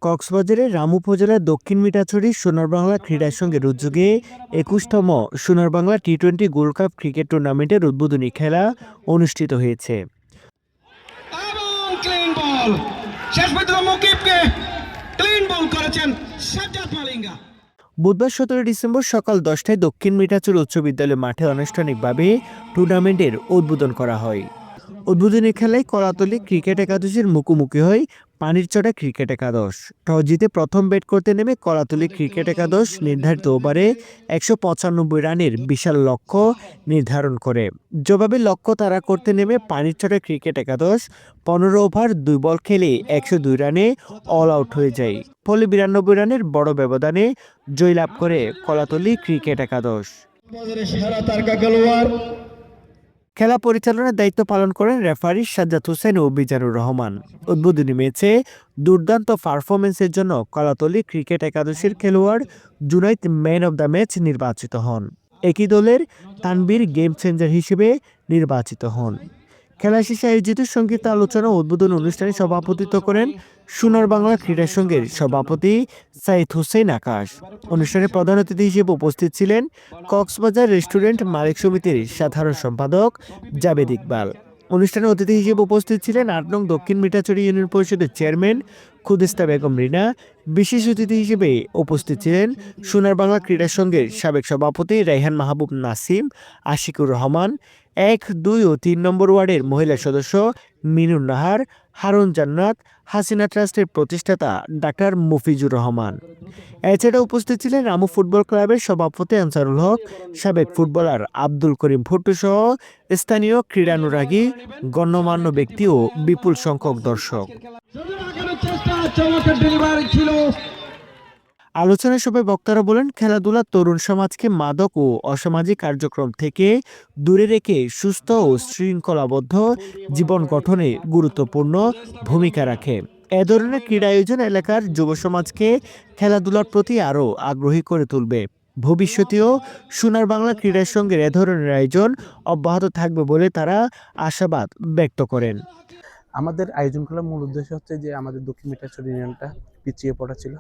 কক্সবাজারের রামু উপজেলার দক্ষিণ মিঠাছড়ি সোনার বাংলা ক্রীড়ার সঙ্গে উদ্যোগে ২১তম সোনার বাংলা টি-20 গোল্ড কাপ ক্রিকেট টুর্নামেন্টের উদ্বোধনী খেলা অনুষ্ঠিত হয়েছে। বুধবার ১৭ ডিসেম্বর সকাল ১০টায় দক্ষিণ মিঠাছড়ি উচ্চ বিদ্যালয় মাঠে আনুষ্ঠানিকভাবে টুর্নামেন্টের উদ্বোধন করা হয়। উদ্বোধনী খেলায় কলাতলী ক্রিকেট একাদশের মুখোমুখি হয় পানিরচড়া ক্রিকেট একাদশ। টস জিতে প্রথম ব্যাট করতে নেমে কলাতলী ক্রিকেট একাদশ নির্ধারিত ওভারে ১৯৫ রানের বিশাল লক্ষ্য নির্ধারণ করে। জবাবে লক্ষ্য তাড়া করতে নেমে পানিরচড়া ক্রিকেট একাদশ ১৫ ওভার ২ বল খেলে ১০২ রানে অল আউট হয়ে যায়। ফলে ৯২ রানের বড় ব্যবধানে জয়লাভ করে কলাতলী ক্রিকেট একাদশ। খেলা পরিচালনার দায়িত্ব পালন করেন রেফারি সাজ্জাদ হোসেন ও মিজানুর রহমান। উদ্বোধনী ম্যাচে দুর্দান্ত পারফরমেন্সের জন্য কলাতলী ক্রিকেট একাদশের খেলোয়াড় Junaid man of the match নির্বাচিত হন। একই দলের তানবীর গেম চেঞ্জার হিসেবে নির্বাচিত হন। খেলা শেষে আয়োজিত সংগীত আলোচনা ও উদ্বোধন অনুষ্ঠানে সভাপতিত্ব করেন সোনার বাংলা ক্রীড়া সংঘের সভাপতি সাইদ হোসেন আকাশ। অনুষ্ঠানে প্রধান অতিথি হিসেবে উপস্থিত ছিলেন কক্সবাজার রেস্টুরেন্ট মালিক সমিতির সাধারণ সম্পাদক জাবেদ ইকবাল। অনুষ্ঠানে অতিথি হিসেবে উপস্থিত ছিলেন ৮ নং দক্ষিণ মিঠাছড়ি ইউনিয়ন পরিষদের চেয়ারম্যান খুদিস্তা বেগম রিনা। বিশেষ অতিথি হিসেবে উপস্থিত ছিলেন সোনার বাংলা ক্রীড়া সংঘের সাবেক সভাপতি রায়হান মাহবুব নাসিম, আশিকুর রহমান, ১, ২ ও ৩ নম্বর ওয়ার্ডের মহিলা সদস্য মিনুন নাহার, হারুন জান্নাত, হাসিনা ট্রাস্টের প্রতিষ্ঠাতা ডাক্তার মফিজুর রহমান। এছাড়া উপস্থিত ছিলেন রামু ফুটবল ক্লাবের সভাপতি আনসারুল হক, সাবেক ফুটবলার আব্দুল করিম ভুট্টু সহ স্থানীয় ক্রীড়ানুরাগী, গণ্যমান্য ব্যক্তি ও বিপুল সংখ্যক দর্শক। আলোচনা সভায় বক্তারা বলেন, খেলাধুলা তরুণ সমাজকে মাদক ও অসামাজিক কার্যক্রম থেকে দূরে রেখে সুস্থ ও শৃঙ্খলাবদ্ধ জীবন গঠনে গুরুত্বপূর্ণ ভূমিকা রাখে। এ ধরনের ক্রীড়া আয়োজন এলাকার যুব সমাজকে খেলাধুলার প্রতি আরও আগ্রহী করে তুলবে। ভবিষ্যতেও সোনার বাংলা ক্রীড়ার সঙ্গে এ ধরনের আয়োজন অব্যাহত থাকবে বলে তারা আশাবাদ ব্যক্ত করেন। আমাদের আয়োজন করার মূল উদ্দেশ্য হচ্ছে যে আমাদের দক্ষিণ মিঠাছড়ি ইউনিয়নটা পিছিয়ে পড়া ছিল,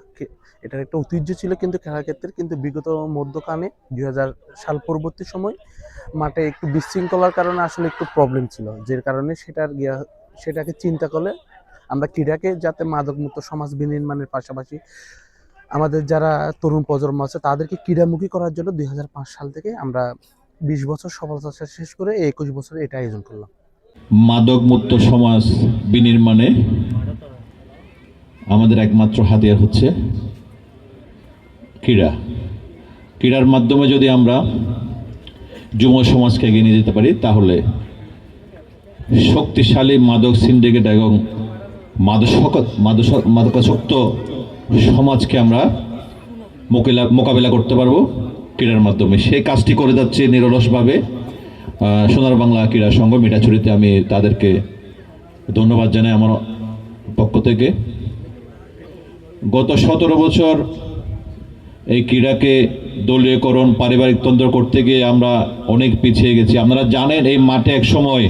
এটার একটা ঐতিহ্য ছিল কিন্তু খেলার ক্ষেত্রে, কিন্তু বিগত মধ্যকালে ২০০০ সাল পরবর্তী সময় মাঠে একটু বিশৃঙ্খলার কারণে আসলে একটু প্রবলেম ছিল, যে কারণে সেটাকে চিন্তা করলে আমরা ক্রীড়াকে যাতে মাদকমুক্ত সমাজ বিনির্মাণের পাশাপাশি আমাদের যারা তরুণ প্রজন্ম আছে তাদেরকে ক্রীড়ামুখী করার জন্য ২০০৫ সাল থেকে আমরা ২০ বছর সফলতা শেষ করে ২১ বছরে এটা আয়োজন করলাম। মাদকমুক্ত সমাজ বিনির্মাণে আমাদের একমাত্র হাতিয়ার হচ্ছে ক্রীড়ার মাধ্যমে যদি আমরা যুব সমাজকে এগিয়ে নিয়ে যেতে পারি তাহলে শক্তিশালী মাদক সিন্ডিকেট এবং মাদকাসক্ত সমাজকে আমরা মোকাবেলা করতে পারবো ক্রীড়ার মাধ্যমে। সেই কাজটি করে যাচ্ছে নিরলসভাবে সোনার বাংলা ক্রীড়া সংঘ মিঠাছড়িতে। আমি তাদেরকে ধন্যবাদ জানাই আমার পক্ষ থেকে। গত ১৭ বছর এই ক্রীড়াকে দলীয়করণ, পারিবারিক তন্ত্র করতে গিয়ে আমরা অনেক পিছিয়ে গেছি। আপনারা জানেন এই মাঠে এক সময়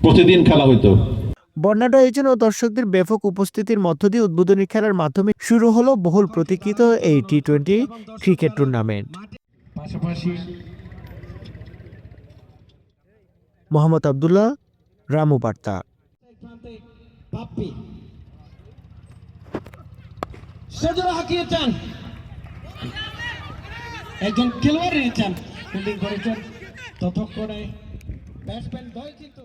প্রতিদিন খেলা হতো। বর্ণাঢ্য আয়োজন ও দর্শকদের ব্যাপক উপস্থিতির মধ্য দিয়ে উদ্বোধনী খেলার মাধ্যমে শুরু হলো বহুল প্রতীক্ষিত এই টি-20 ক্রিকেট টুর্নামেন্ট। মোহাম্মদ আব্দুল্লাহ, রামু বার্তা। একজন খেলোয়াড় নিয়েছেন, ফিল্ডিং করেছেন, ততক্ষণে ব্যাটসম্যান 2 কিন্তু